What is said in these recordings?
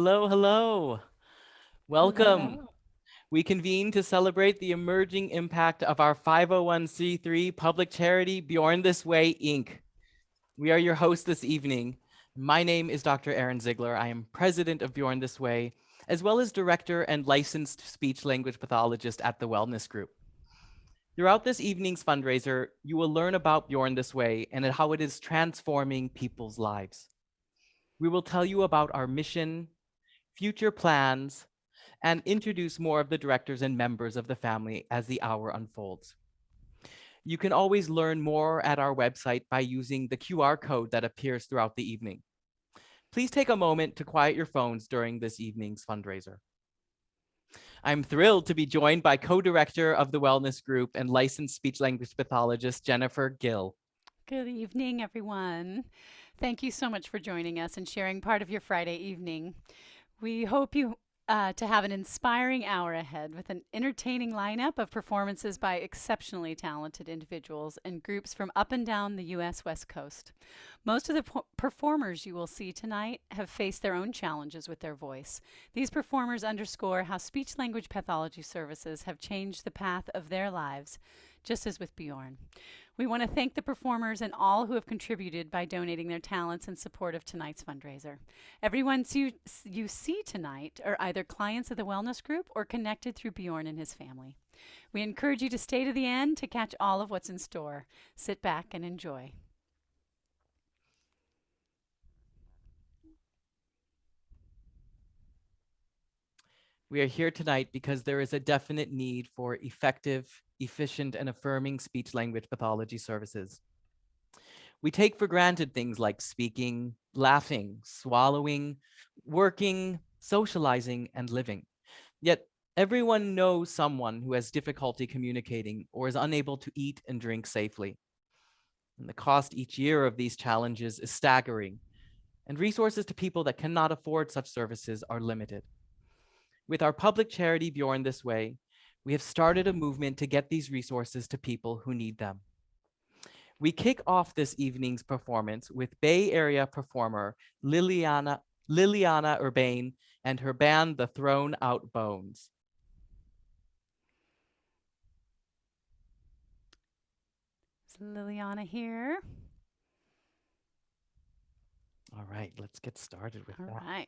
Hello, hello. Welcome. Hello. We convene to celebrate the emerging impact of our 501c3 public charity, Bjorn This Way, Inc. We are your hosts this evening. My name is Dr. Aaron Ziegler. I am president of Bjorn This Way, as well as director and licensed speech language pathologist at the Wellness Group. Throughout this evening's fundraiser, you will learn about Bjorn This Way and how it is transforming people's lives. We will tell you about our mission, future plans, and introduce more of the directors and members of the family as the hour unfolds. You can always learn more at our website by using the QR code that appears throughout the evening. Please take a moment to quiet your phones during this evening's fundraiser. I'm thrilled to be joined by co-director of the Wellness Group and licensed speech language pathologist, Jennifer Gill. Good evening, everyone. Thank you so much for joining us and sharing part of your Friday evening. We hope you to have an inspiring hour ahead with an entertaining lineup of performances by exceptionally talented individuals and groups from up and down the U.S. West Coast. Most of the performers you will see tonight have faced their own challenges with their voice. These performers underscore how speech language pathology services have changed the path of their lives, just as with Bjorn. We want to thank the performers and all who have contributed by donating their talents in support of tonight's fundraiser. Everyone you see tonight are either clients of the Wellness Group or connected through Bjorn and his family. We encourage you to stay to the end to catch all of what's in store. Sit back and enjoy. We are here tonight because there is a definite need for effective, efficient, and affirming speech language pathology services. We take for granted things like speaking, laughing, swallowing, working, socializing, and living. Yet everyone knows someone who has difficulty communicating or is unable to eat and drink safely. And the cost each year of these challenges is staggering, and resources to people that cannot afford such services are limited. With our public charity Bjorn This Way, we have started a movement to get these resources to people who need them. We kick off this evening's performance with Bay Area performer Liliana Urbane and her band, The Thrown Out Bones. Is Liliana here? All right, let's get started with that. All right.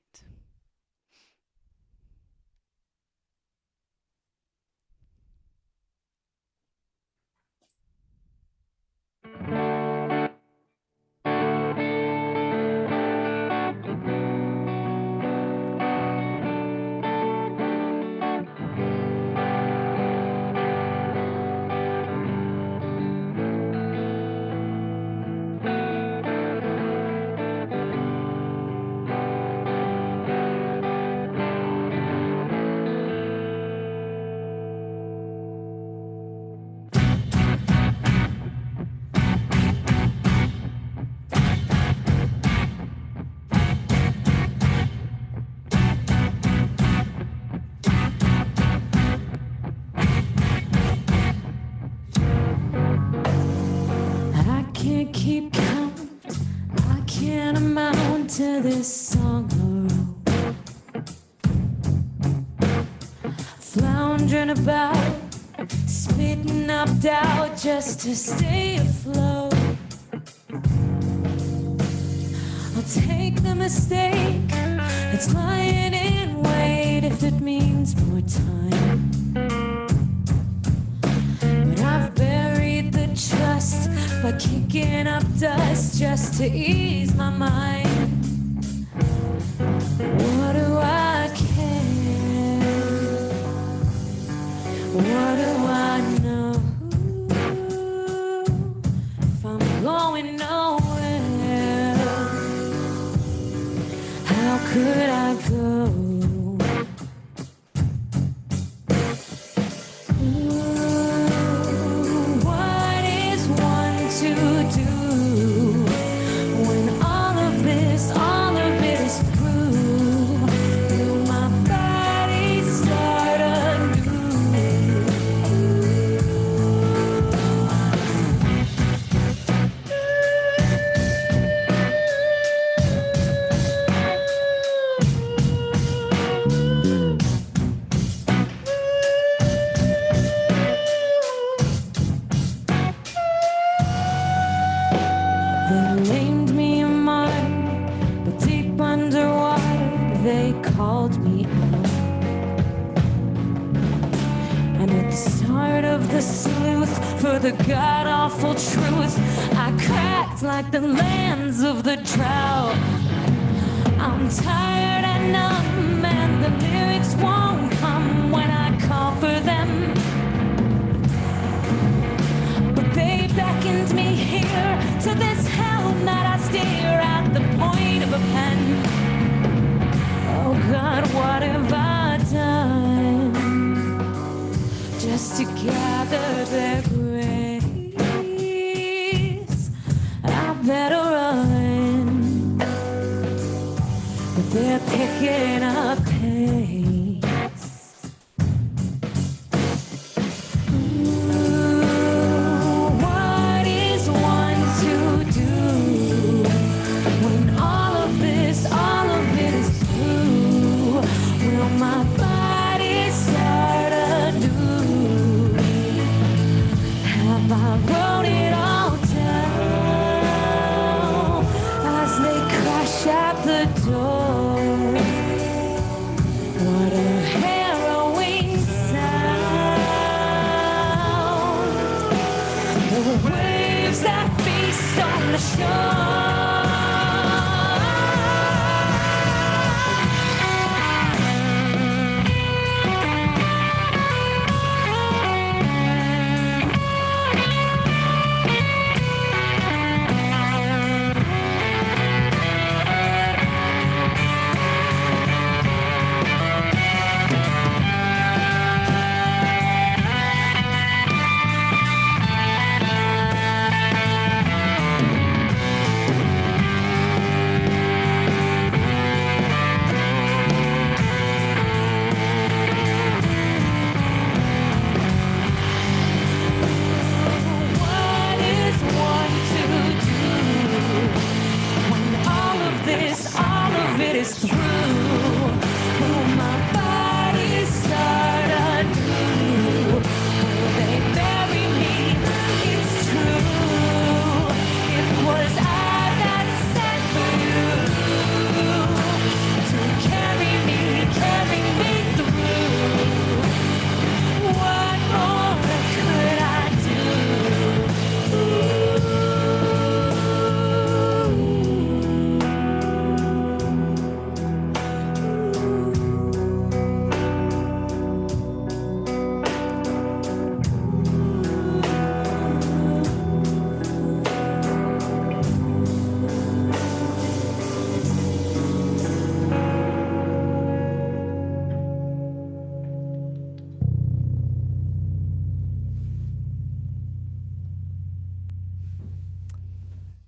Keep count, I can't amount to this song I wrote. Floundering about, spitting up doubt just to stay afloat. I'll take the mistake that's lying in wait if it means more time. But I've buried the trust by kicking up dust just to ease my mind. What do I care? What do I know? If I'm going nowhere, how could I go? All of it is proof called me out. And at the start of the sleuth for the god-awful truth, I cracked like the lands of the drought. I'm tired and numb, and the lyrics won't come when I call for them. But they beckoned me here to this helm that I steer at the point of a pen. Oh God, what have I done just to gather their grace? I better run, but they're picking up pace. Ooh, what is one to do when all of it is through? Will my body start anew? Have I wrote it all down as they crash at the door? What a harrowing sound. The waves that feast on the shore. What is one to do when all of it is through? Will my body start anew? Will they bury me? It's true. It was I that sent for you to carry me through. What more could I do?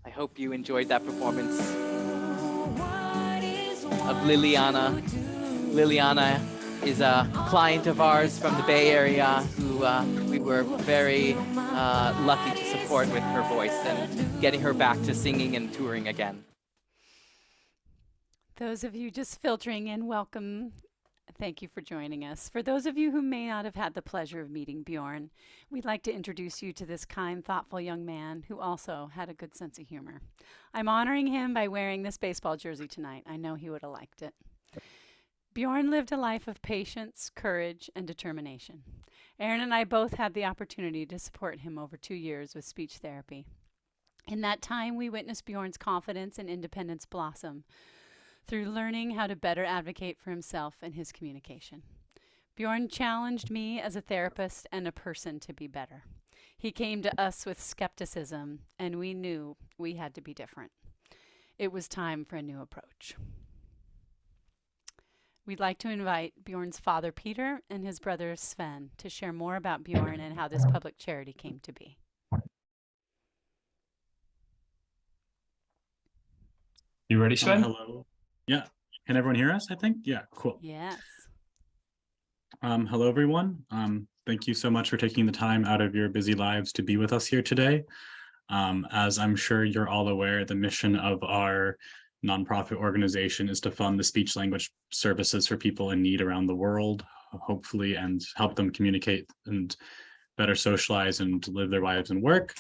I hope you enjoyed that performance What is of one Liliana. to do? Liliana is a client of ours from the Bay Area who we were very lucky to support with her voice and getting her back to singing and touring again. Those of you just filtering in, welcome. Thank you for joining us. For those of you who may not have had the pleasure of meeting Bjorn, we'd like to introduce you to this kind, thoughtful young man who also had a good sense of humor. I'm honoring him by wearing this baseball jersey tonight. I know he would have liked it. Bjorn lived a life of patience, courage, and determination. Aaron and I both had the opportunity to support him over 2 years with speech therapy. In that time, we witnessed Bjorn's confidence and independence blossom through learning how to better advocate for himself and his communication. Bjorn challenged me as a therapist and a person to be better. He came to us with skepticism, and we knew we had to be different. It was time for a new approach. We'd like to invite Bjorn's father, Peter, and his brother, Sven, to share more about Bjorn and how this public charity came to be. You ready, Sven? Hello. Yeah. Can everyone hear us, I think? Yeah, cool. Yes. Hello, everyone. Thank you so much for taking the time out of your busy lives to be with us here today. As I'm sure you're all aware, the mission of our nonprofit organization is to fund the speech language services for people in need around the world, hopefully, and help them communicate and better socialize and live their lives and work.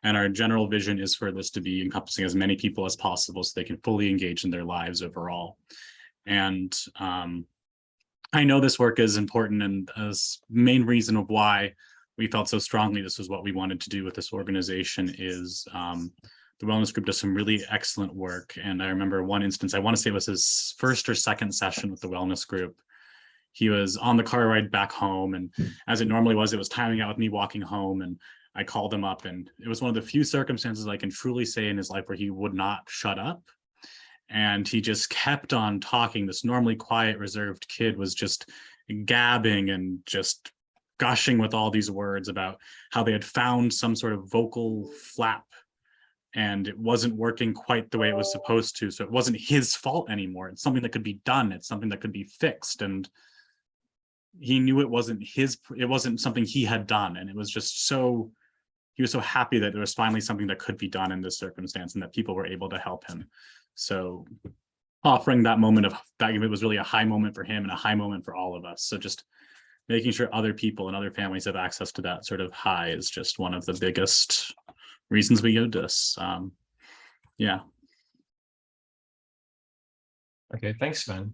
And our general vision is for this to be encompassing as many people as possible so they can fully engage in their lives overall. And I know this work is important, and as main reason of why we felt so strongly this was what we wanted to do with this organization is the wellness group does some really excellent work. And I remember one instance, I want to say it was his first or second session with the wellness group. He was on the car ride back home, and as it normally was, it was timing out with me walking home, and I called him up, and it was one of the few circumstances I can truly say in his life where he would not shut up. And he just kept on talking. This normally quiet, reserved kid was just gabbing and just gushing with all these words about how they had found some sort of vocal flap and it wasn't working quite the way it was supposed to. So it wasn't his fault anymore. It's something that could be done. It's something that could be fixed. And he knew it wasn't something he had done. And it was just he was so happy that there was finally something that could be done in this circumstance and that people were able to help him. So offering that moment of that, it was really a high moment for him and a high moment for all of us. So just making sure other people and other families have access to that sort of high is just one of the biggest reasons we go this. Yeah. Okay, thanks, Sven.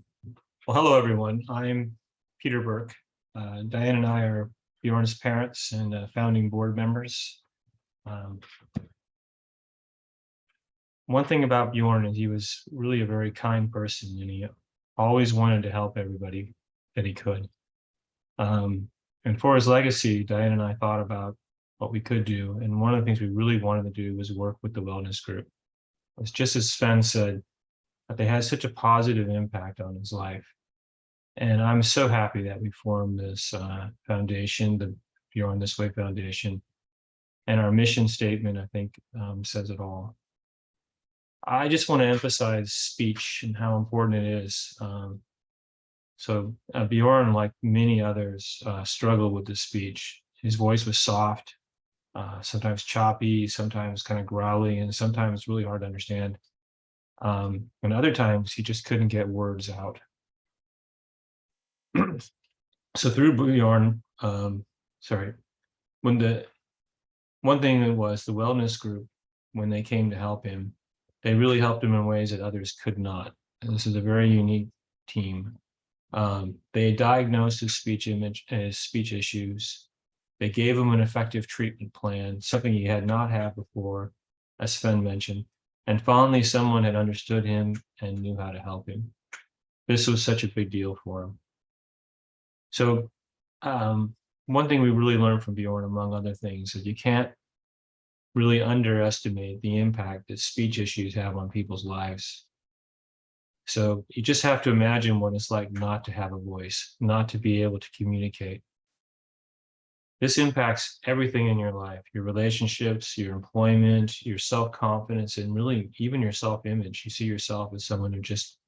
Well, hello, everyone. I'm Peter Burke. Diane and I are Bjorn's parents and founding board members. One thing about Bjorn is he was really a very kind person, and he always wanted to help everybody that he could. And for his legacy, Diane and I thought about what we could do. And one of the things we really wanted to do was work with the wellness group. It's just as Sven said, that they had such a positive impact on his life. And I'm so happy that we formed this foundation, the Bjorn This Way Foundation. And our mission statement, I think, says it all. I just want to emphasize speech and how important it is. So Bjorn, like many others, struggled with the speech. His voice was soft, sometimes choppy, sometimes kind of growly, and sometimes really hard to understand. And other times he just couldn't get words out. So through Bjorn, one thing that was the wellness group, when they came to help him, they really helped him in ways that others could not. And this is a very unique team. They diagnosed his speech issues. They gave him an effective treatment plan, something he had not had before, as Sven mentioned. And finally, someone had understood him and knew how to help him. This was such a big deal for him. So one thing we really learned from Bjorn, among other things, is you can't really underestimate the impact that speech issues have on people's lives. So you just have to imagine what it's like not to have a voice, not to be able to communicate. This impacts everything in your life, your relationships, your employment, your self-confidence, and really even your self-image. You see yourself as someone who just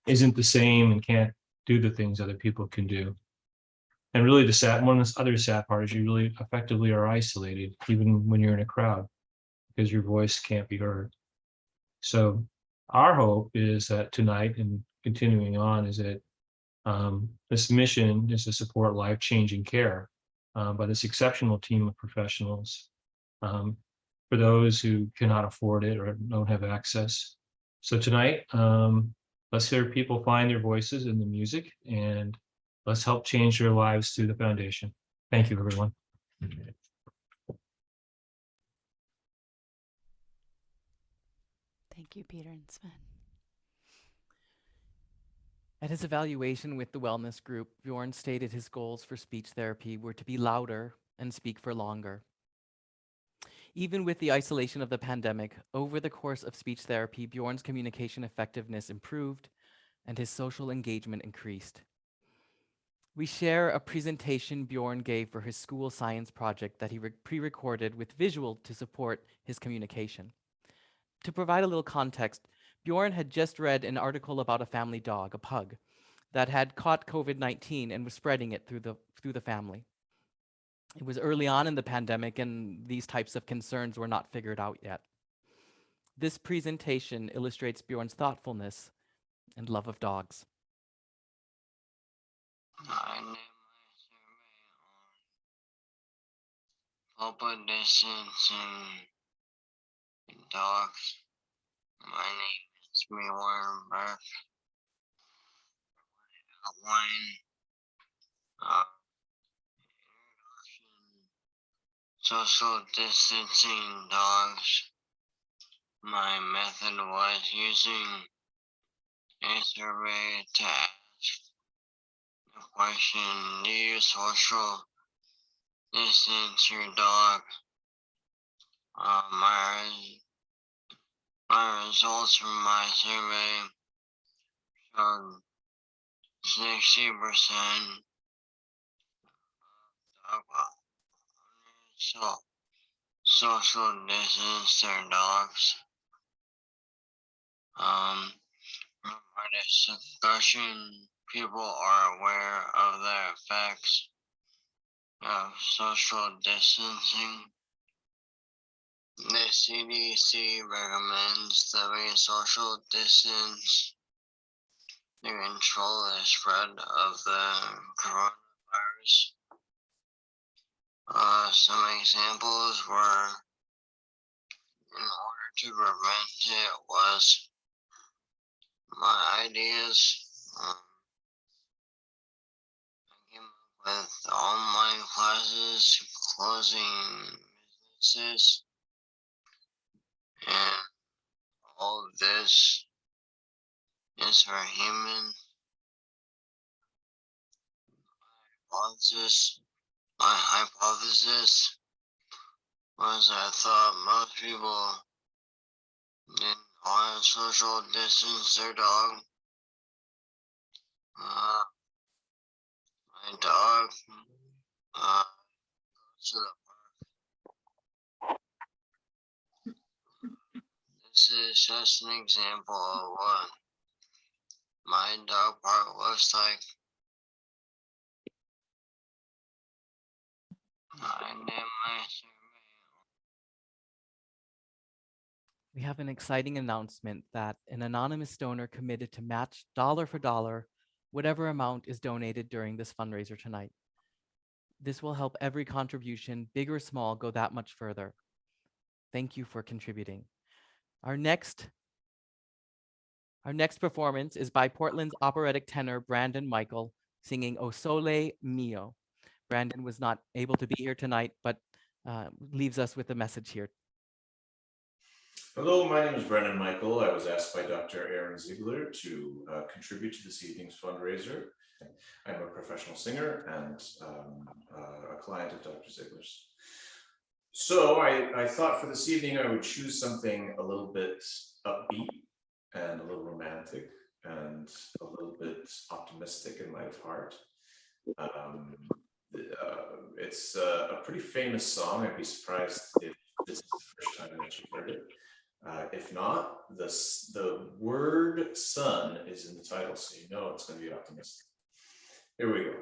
isn't the same and can't do the things other people can do. And really one of the other sad part is you really effectively are isolated, even when you're in a crowd, because your voice can't be heard. So our hope is that tonight and continuing on is that this mission is to support life-changing care by this exceptional team of professionals for those who cannot afford it or don't have access. So tonight, let's hear people find their voices in the music, and let's help change their lives through the foundation. Thank you, everyone. Thank you, Peter and Sven. At his evaluation with the wellness group, Bjorn stated his goals for speech therapy were to be louder and speak for longer. Even with the isolation of the pandemic, over the course of speech therapy, Bjorn's communication effectiveness improved and his social engagement increased. We share a presentation Bjorn gave for his school science project that he pre-recorded with visual to support his communication. To provide a little context, Bjorn had just read an article about a family dog, a pug, that had caught COVID-19 and was spreading it through the family. It was early on in the pandemic, and these types of concerns were not figured out yet. This presentation illustrates Bjorn's thoughtfulness and love of dogs. My name is on populations in dogs. My name is Bjorn Burke. outline uh, social distancing dogs. My method was using a survey to ask the question, do you social distance your dog? My results from my survey showed 60% dog owners social distance their dogs. From our discussion, people are aware of the effects of social distancing. The CDC recommends that we social distance to control the spread of the coronavirus. Some examples were, in order to prevent it, was my ideas. I came up with online classes, closing businesses, and all of this is for human. My hypothesis was I thought most people didn't want to social distance their dog. My dog goes to the park. This is just an example of what my dog park looks like. I did my survey. We have an exciting announcement that an anonymous donor committed to match dollar for dollar whatever amount is donated during this fundraiser tonight. This will help every contribution, big or small, go that much further. Thank you for contributing. Our next performance is by Portland's operatic tenor Brandon Michael singing O Sole Mio. Brandon was not able to be here tonight, but leaves us with a message here. Hello, my name is Brendan Michael. I was asked by Dr. Aaron Ziegler to contribute to this evening's fundraiser. I'm a professional singer and a client of Dr. Ziegler's. So I thought for this evening I would choose something a little bit upbeat and a little romantic and a little bit optimistic and light of heart. It's a pretty famous song. I'd be surprised if this is the first time that you've heard it. If not, the word sun is in the title, so you know it's going to be optimistic. Here we go.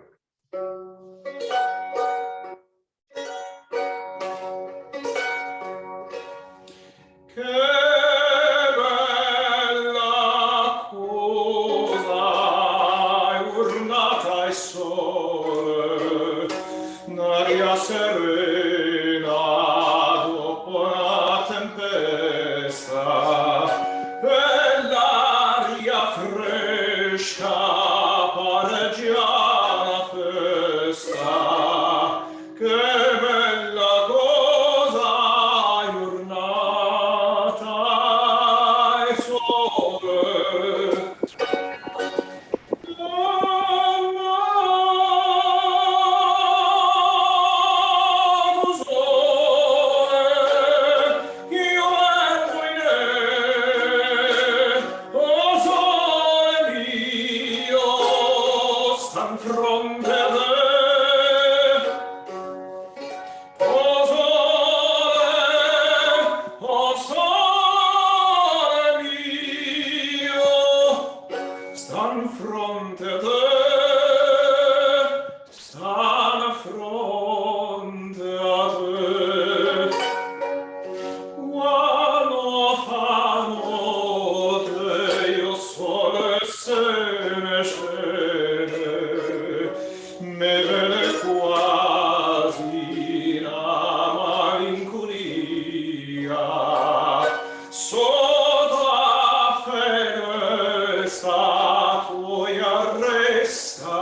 Sta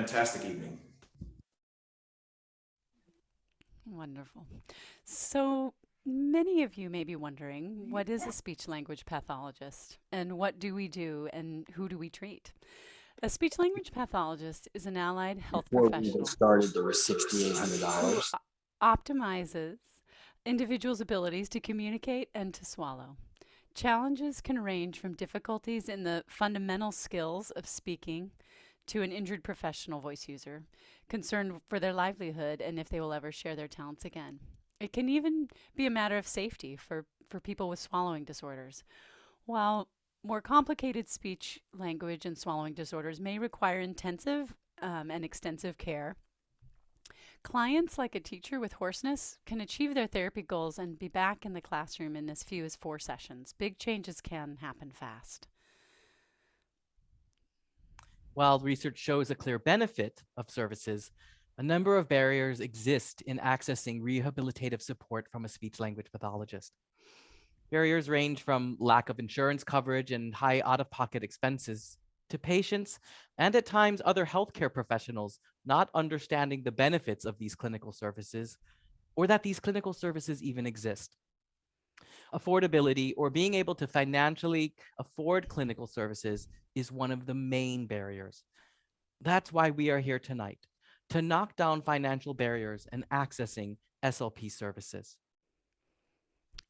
fantastic evening. Wonderful. So many of you may be wondering, what is a speech language pathologist and what do we do and who do we treat? A speech language pathologist is an allied health Before we professional even started, there was who $6,800. optimizes individuals' abilities to communicate and to swallow. Challenges can range from difficulties in the fundamental skills of speaking to an injured professional voice user, concerned for their livelihood and if they will ever share their talents again. It can even be a matter of safety for people with swallowing disorders. While more complicated speech, language, and swallowing disorders may require intensive and extensive care, clients like a teacher with hoarseness can achieve their therapy goals and be back in the classroom in as few as 4 sessions. Big changes can happen fast. While research shows a clear benefit of services, a number of barriers exist in accessing rehabilitative support from a speech language pathologist. Barriers range from lack of insurance coverage and high out-of-pocket expenses to patients and at times other healthcare professionals not understanding the benefits of these clinical services or that these clinical services even exist. Affordability, or being able to financially afford clinical services, is one of the main barriers. That's why we are here tonight, to knock down financial barriers and accessing SLP services.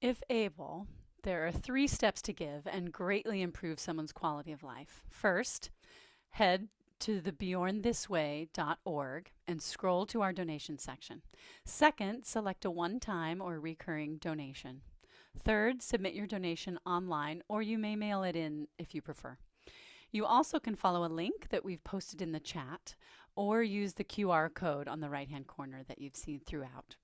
If able, there are 3 steps to give and greatly improve someone's quality of life. First, head to the bjornthisway.org and scroll to our donation section. Second, select a one-time or recurring donation. Third, submit your donation online, or you may mail it in if you prefer. You also can follow a link that we've posted in the chat or use the QR code on the right-hand corner that you've seen throughout.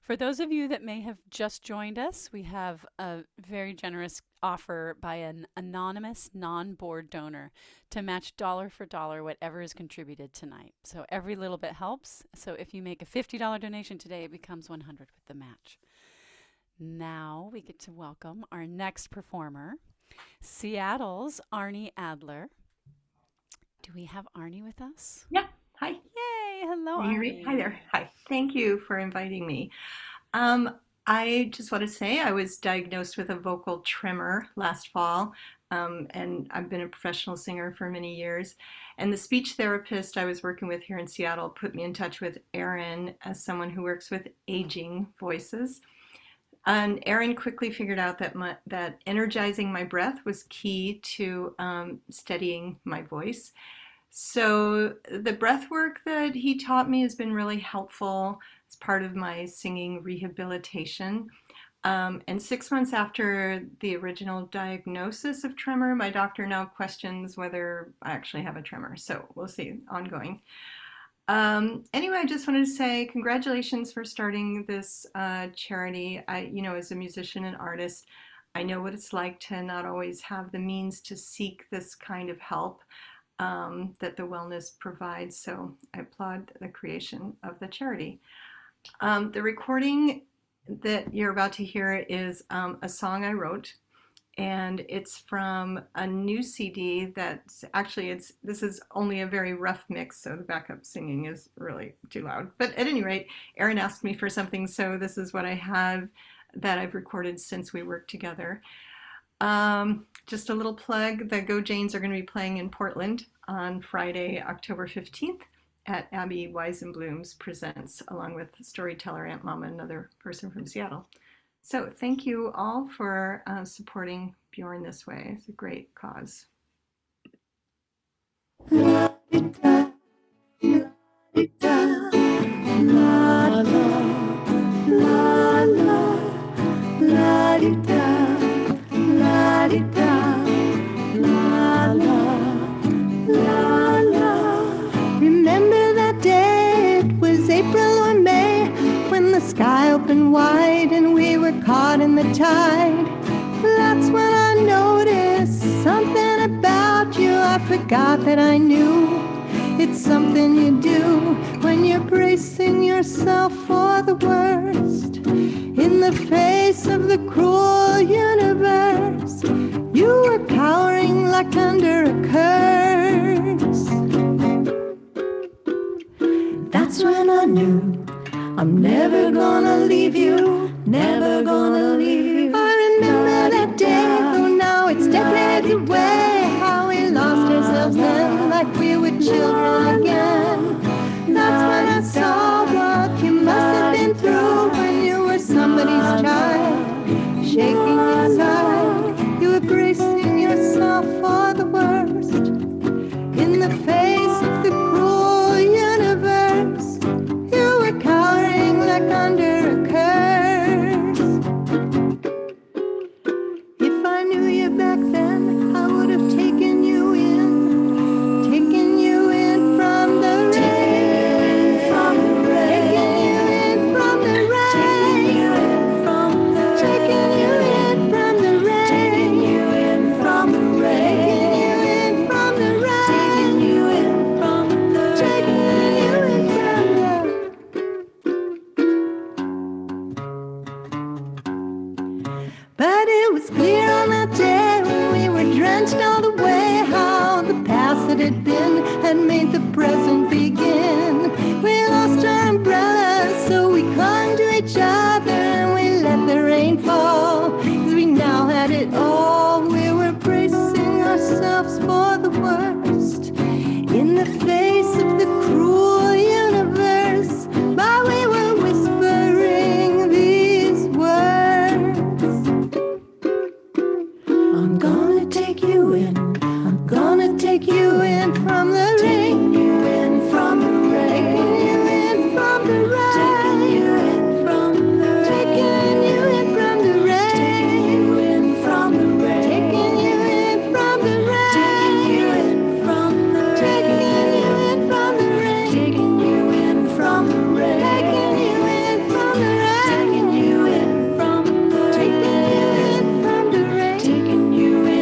For those of you that may have just joined us, we have a very generous offer by an anonymous non-board donor to match dollar for dollar whatever is contributed tonight. So every little bit helps. So if you make a $50 donation today, it becomes $100 with the match. Now we get to welcome our next performer, Seattle's Arnie Adler. Do we have Arnie with us? Yeah. Hi. Yay. Hello, Can you hear me? Arnie. Hi there. Hi. Thank you for inviting me. I just want to say I was diagnosed with a vocal tremor last fall, and I've been a professional singer for many years. And the speech therapist I was working with here in Seattle put me in touch with Erin as someone who works with aging voices. And Erin quickly figured out that energizing my breath was key to steadying my voice. So the breath work that he taught me has been really helpful as part of my singing rehabilitation. And 6 months after the original diagnosis of tremor, my doctor now questions whether I actually have a tremor. So we'll see, ongoing. Anyway, I just wanted to say congratulations for starting this charity. As a musician and artist, I know what it's like to not always have the means to seek this kind of help that the wellness provides. So I applaud the creation of the charity. The recording that you're about to hear is a song I wrote. And it's from a new CD that's actually, this is only a very rough mix, so the backup singing is really too loud. But at any rate, Erin asked me for something, so this is what I have that I've recorded since we worked together. Just a little plug, the Go Janes are going to be playing in Portland on Friday, October 15th at Abby Weisenblum's Presents, along with storyteller Aunt Mama, another person from Seattle. So thank you all for supporting Bjorn this way. It's a great cause. Remember that day, it was April or May, when the sky opened wide and we were caught in the tide. That's when I noticed something about you I forgot that I knew. It's something you do when you're bracing yourself for the worst. In the face of the cruel universe, you were cowering like under a curse. knew I'm never gonna leave you, never gonna leave you. I remember that day, though now it's decades away, how we lost ourselves then, like we were children again. That's when I saw what you must have been through when you were somebody's child, shaking inside. You were bracing yourself for the worst in the face of the cruel universe. You were cowering like under a curse. If I knew you back then, I would have taken you in from the rain, from the rain, taken you in from the rain, from the taking you in from the rain, taking you in from the rain, taking you in from the rain, taking you in from the taking you in from the. But it was clear on that day when we were drenched all the way, how the past that had been had made the present begin. We lost our umbrellas, so we clung to each other and we let the rain fall. 'Cause we now had it all. We were bracing ourselves for the worst in the face of the cruel universe. But we were whispering these words. I'm gonna take you in. I'm gonna take you in from the rain. You in from the rain. Taking you in from the rain. Taking you in from the rain. Taking you in from the rain. Taking you in from the rain. Taking you in from the rain. Taking you in from the rain. Taking you in from the rain. Taking you in from the rain. Taking you in from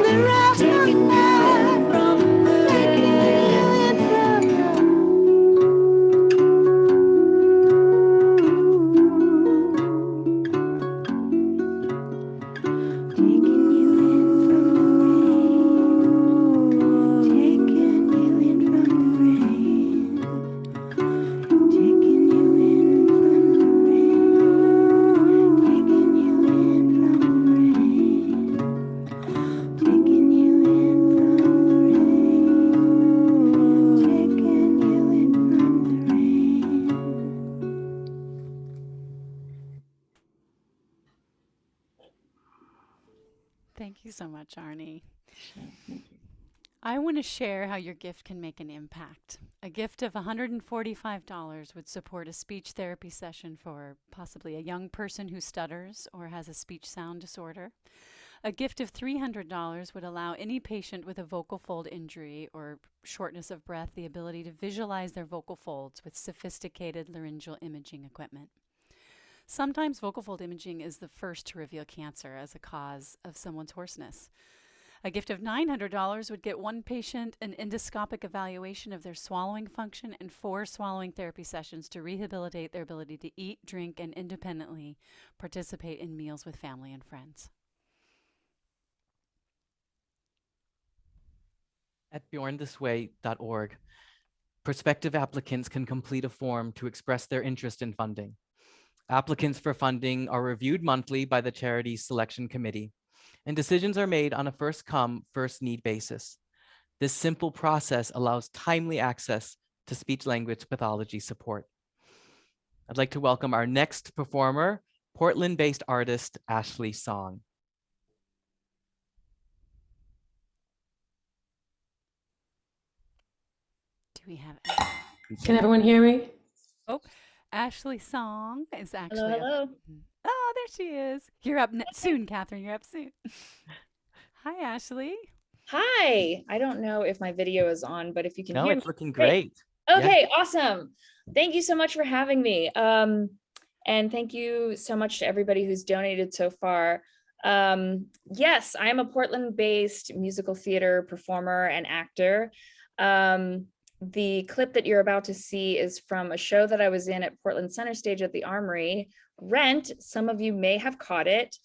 the rain. Taking you in from the rain. Taking you in from the rain. Taking you in from the rain. Taking you in from the rain. Taking you in from the rain. Taking you in from the. Thank you so much, Arnie. I want to share how your gift can make an impact. A gift of $145 would support a speech therapy session for possibly a young person who stutters or has a speech sound disorder. A gift of $300 would allow any patient with a vocal fold injury or shortness of breath the ability to visualize their vocal folds with sophisticated laryngeal imaging equipment. Sometimes vocal fold imaging is the first to reveal cancer as a cause of someone's hoarseness. A gift of $900 would get one patient an endoscopic evaluation of their swallowing function and 4 swallowing therapy sessions to rehabilitate their ability to eat, drink, and independently participate in meals with family and friends. At bjornthisway.org, prospective applicants can complete a form to express their interest in funding. Applicants for funding are reviewed monthly by the Charities Selection Committee, and decisions are made on a first-come, first-need basis. This simple process allows timely access to speech-language pathology support. I'd like to welcome our next performer, Portland-based artist Ashley Song. Do we have? Can everyone hear me? Oh, Ashley Song is actually. Hello, hello. Oh, there she is. You're up soon, Catherine. You're up soon. Hi, Ashley. Hi. I don't know if my video is on, but if you can No, hear it's me. looking great. Okay, yeah. Awesome. Thank you so much for having me. And thank you so much to everybody who's donated so far. Yes, I am a Portland-based musical theater performer and actor. The clip that you're about to see is from a show that I was in at Portland Center Stage at the Armory, Rent. Some of you may have caught it.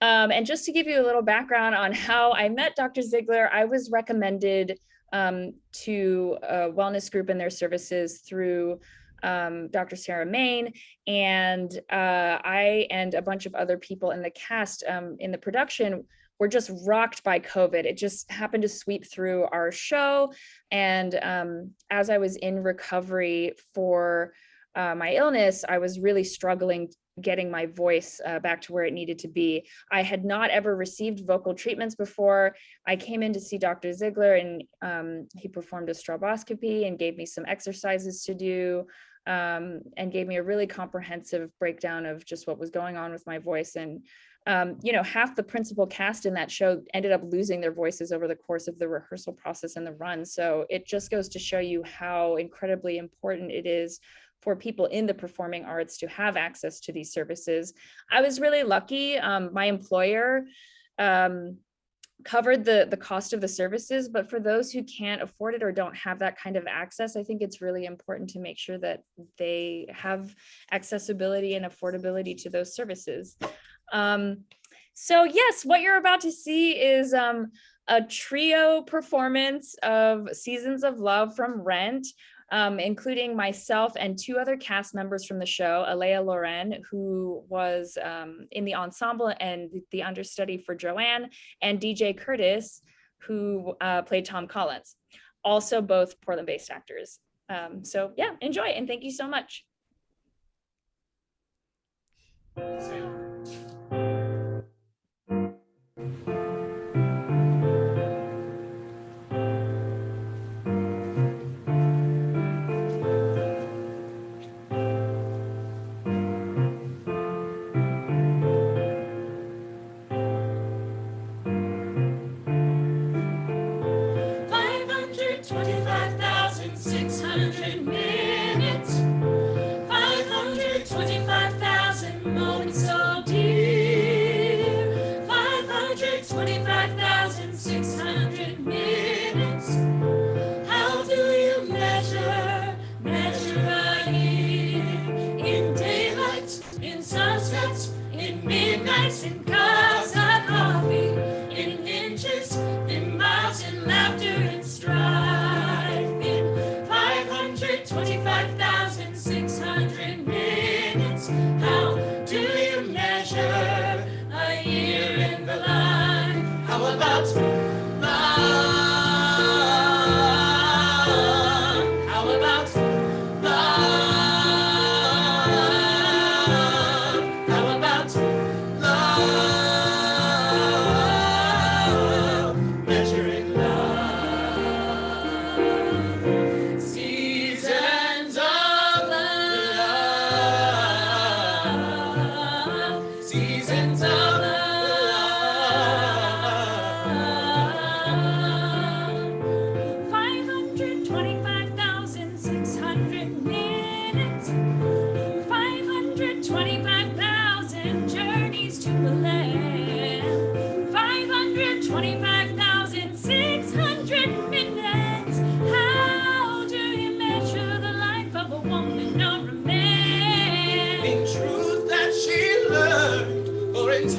And just to give you a little background on how I met Dr. Ziegler, I was recommended to a wellness group and their services through Dr. Sarah Main, and I and a bunch of other people in the cast in the production were just rocked by COVID. It just happened to sweep through our show. And as I was in recovery for my illness, I was really struggling getting my voice back to where it needed to be. I had not ever received vocal treatments before. I came in to see Dr. Ziegler, and he performed a stroboscopy and gave me some exercises to do, and gave me a really comprehensive breakdown of just what was going on with my voice. And half the principal cast in that show ended up losing their voices over the course of the rehearsal process and the run. So it just goes to show you how incredibly important it is for people in the performing arts to have access to these services. I was really lucky. My employer covered the cost of the services, but for those who can't afford it or don't have that kind of access, I think it's really important to make sure that they have accessibility and affordability to those services. So yes, what you're about to see is a trio performance of Seasons of Love from Rent, including myself and two other cast members from the show, Alea Loren, who was in the ensemble and the understudy for Joanne, and DJ Curtis, who played Tom Collins, also both Portland-based actors. So yeah, enjoy, and thank you so much.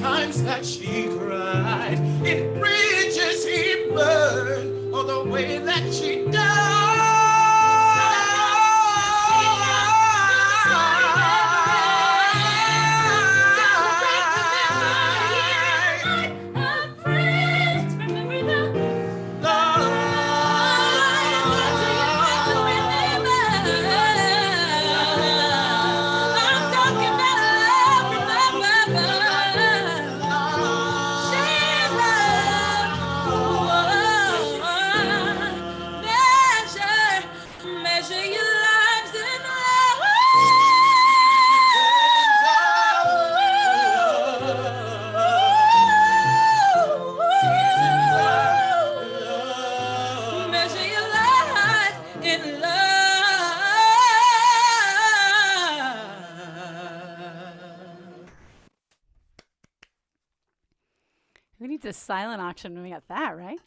Times that she cried, in bridges he burned, or the way that she died. We need a silent auction when we got that, right?